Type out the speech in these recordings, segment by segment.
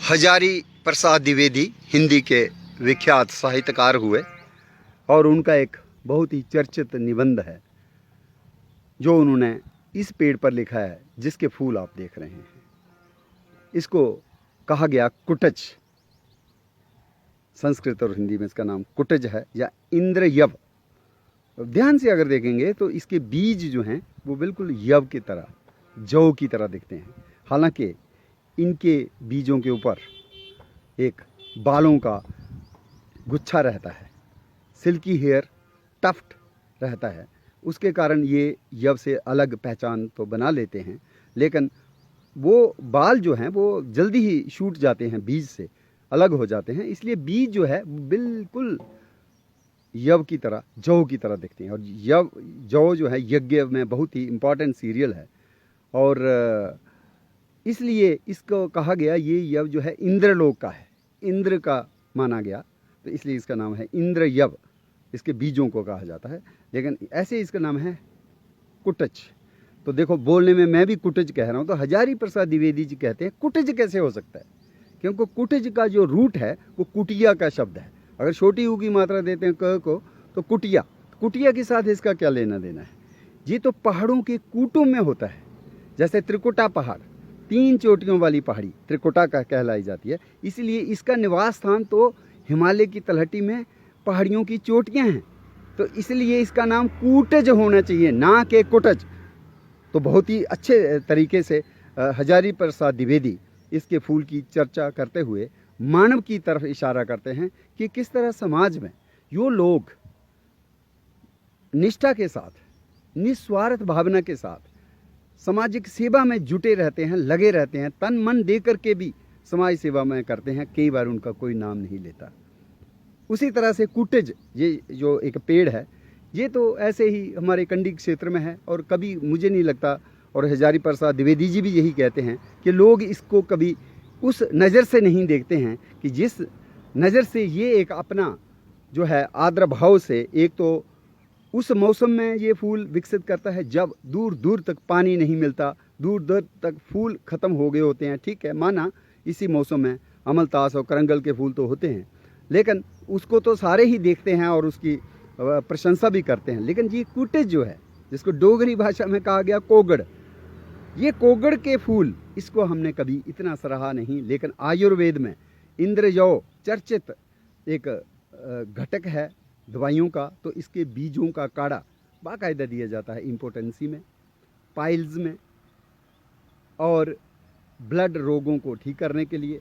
हजारी प्रसाद द्विवेदी हिंदी के विख्यात साहित्यकार हुए और उनका एक बहुत ही चर्चित निबंध है जो उन्होंने इस पेड़ पर लिखा है जिसके फूल आप देख रहे हैं। इसको कहा गया कुटज। संस्कृत और हिंदी में इसका नाम कुटज है या इंद्रयव। ध्यान से अगर देखेंगे तो इसके बीज जो हैं वो बिल्कुल यव की तरह, जौ की तरह दिखते हैं। हालांकि इनके बीजों के ऊपर एक बालों का गुच्छा रहता है, सिल्की हेयर टफ्ट रहता है। उसके कारण ये यव से अलग पहचान तो बना लेते हैं, लेकिन वो बाल जो हैं वो जल्दी ही छूट जाते हैं, बीज से अलग हो जाते हैं। इसलिए बीज जो है बिल्कुल यव की तरह, जौ की तरह दिखते हैं। और जौ जो है यज्ञ में बहुत ही इम्पॉर्टेंट सीरियल है और इसलिए इसको कहा गया ये यव जो है इंद्रलोक का है, इंद्र का माना गया, तो इसलिए इसका नाम है इंद्रयव। इसके बीजों को कहा जाता है, लेकिन ऐसे इसका नाम है कुटज। तो देखो, बोलने में मैं भी कुटज कह रहा हूँ तो हजारी प्रसाद द्विवेदी जी कहते हैं कुटज कैसे हो सकता है, क्योंकि कुटज का जो रूट है वो कुटिया का शब्द है। अगर छोटी ऊ की मात्रा देते हैं क को तो कुटिया, कुटिया के साथ इसका क्या लेना देना है। ये तो पहाड़ों के कूटों में होता है। जैसे त्रिकुटा पहाड़, 3 चोटियों वाली पहाड़ी त्रिकुटा का कहलाई जाती है, इसलिए इसका निवास स्थान तो हिमालय की तलहटी में पहाड़ियों की चोटियां हैं, तो इसलिए इसका नाम कूटज होना चाहिए, ना कि कुटज। तो बहुत ही अच्छे तरीके से हजारी प्रसाद द्विवेदी इसके फूल की चर्चा करते हुए मानव की तरफ इशारा करते हैं कि किस तरह समाज में यो लोग निष्ठा के साथ, निस्वार्थ भावना के साथ सामाजिक सेवा में जुटे रहते हैं, लगे रहते हैं, तन मन दे करके भी समाज सेवा में करते हैं। कई बार उनका कोई नाम नहीं लेता। उसी तरह से कुटज, ये जो एक पेड़ है, ये तो ऐसे ही हमारे कंडी क्षेत्र में है और कभी मुझे नहीं लगता, और हजारी प्रसाद द्विवेदी जी भी यही कहते हैं कि लोग इसको कभी उस नज़र से नहीं देखते हैं कि जिस नज़र से ये एक अपना जो है आदर भाव से, एक तो उस मौसम में ये फूल विकसित करता है जब दूर दूर तक पानी नहीं मिलता, दूर दूर तक फूल ख़त्म हो गए होते हैं। ठीक है, माना इसी मौसम में अमलतास और करंगल के फूल तो होते हैं, लेकिन उसको तो सारे ही देखते हैं और उसकी प्रशंसा भी करते हैं। लेकिन ये कुटज जो है, जिसको डोगरी भाषा में कहा गया कोगड़, ये कोगड़ के फूल, इसको हमने कभी इतना सराहा नहीं। लेकिन आयुर्वेद में इंद्रयव चर्चित एक घटक है दवाइयों का, तो इसके बीजों का काढ़ा बाकायदा दिया जाता है इम्पोर्टेंसी में, पाइल्स में और ब्लड रोगों को ठीक करने के लिए।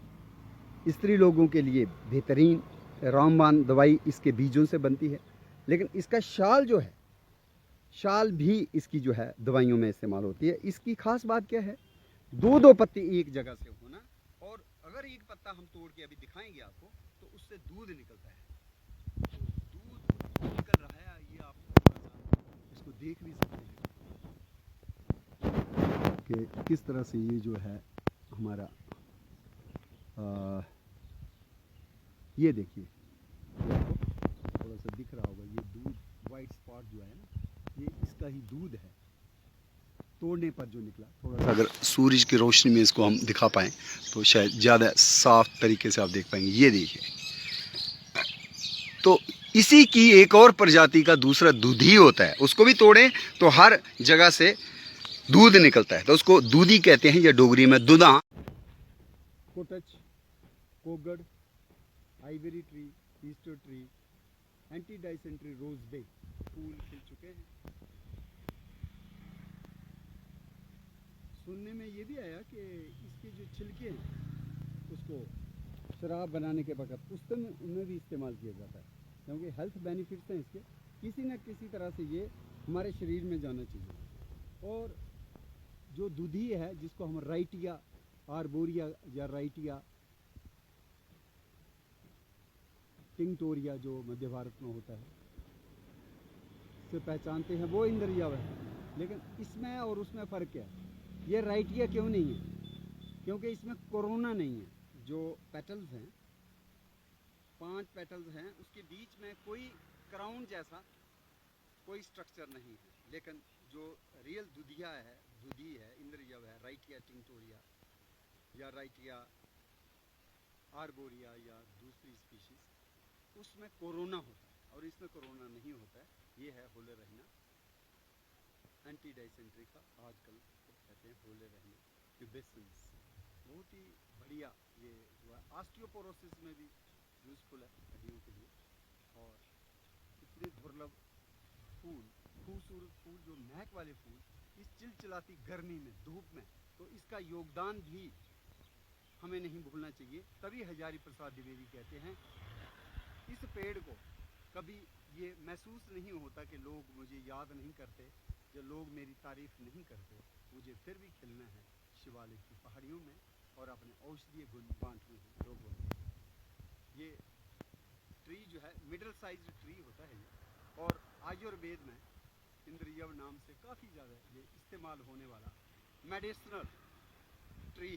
स्त्री लोगों के लिए बेहतरीन रामबाण दवाई इसके बीजों से बनती है। लेकिन इसका शाल जो है, शाल भी इसकी जो है दवाइयों में इस्तेमाल होती है। इसकी खास बात क्या है, 2-2 पत्ते एक जगह से होना, और अगर एक पत्ता हम तोड़ के अभी दिखाएंगे आपको तो उससे दूध निकलता है। तो दूध निकल रहा है, ये आप इसको देख भी सकते हैं कि किस तरह से ये जो है हमारा ये देखिए, थोड़ा सा दिख रहा होगा, ये दूध वाइट स्पॉट जो है ना, ये इसका ही दूध है तोड़ने पर जो निकला। थोड़ा सा अगर सूरज की रोशनी में इसको हम दिखा पाएँ तो शायद ज़्यादा साफ तरीके से आप देख पाएंगे। ये देखिए, तो इसी की एक और प्रजाति का दूसरा दूधी होता है, उसको भी तोड़ें तो हर जगह से दूध निकलता है, तो उसको दूधी कहते हैं या डोगरी में दुधा। कुटज, कोगड़, ivory tree, Easter tree, anti dysentery rose bay फूल खिल चुके हैं। सुनने में ये भी आया कि इसके जो छिलके हैं उसको शराब बनाने के वक्त उस समय उनमें भी इस्तेमाल किया जाता है, क्योंकि हेल्थ बेनिफिट्स हैं इसके। किसी न किसी तरह से ये हमारे शरीर में जाना चाहिए। और जो दूधी है, जिसको हम राइटिया आर्बोरिया या राइटिया टिंगटोरिया जो मध्य भारत में होता है से पहचानते हैं, वो इंद्रयव है। लेकिन इसमें और उसमें फ़र्क क्या है, ये राइटिया क्यों नहीं है, क्योंकि इसमें कोरोना नहीं है। जो पेटल्स हैं, 5 पेटल्स हैं, उसके बीच में कोई क्राउन जैसा कोई स्ट्रक्चर नहीं है। लेकिन जो रियल दूधी है, इंद्रयव है, राइटिया टिंगटोरिया या राइटिया आर्बोरिया या दूसरी स्पीशीज, उसमें कोरोना होता है और इसमें कोरोना नहीं होता है। ये है होलेरहिना एंटी डाइसेंट्रिका, आजकल तो कहते हैं होलेरहिना प्यूबेसेंस। बहुत ही बढ़िया ये हुआ, ऑस्टियोपोरोसिस में भी यूज़फुल है हड्डियों के लिए। और इतने दुर्लभ फूल, खूबसूरत फूल, जो महक वाले फूल, इस चिलचिलाती गर्मी में, धूप में, तो इसका योगदान भी हमें नहीं भूलना चाहिए। तभी हजारी प्रसाद द्विवेदी कहते हैं, इस पेड़ को कभी ये महसूस नहीं होता कि लोग मुझे याद नहीं करते, जो लोग मेरी तारीफ नहीं करते, मुझे फिर भी खिलना है शिवालिक की पहाड़ियों में और अपने औषधीय गुण बांटने हैं लोगों में। ये ट्री जो है मिडिल साइज ट्री होता है ये, और आयुर्वेद में इंद्रयव नाम से काफ़ी ज़्यादा ये इस्तेमाल होने वाला मेडिसिनल ट्री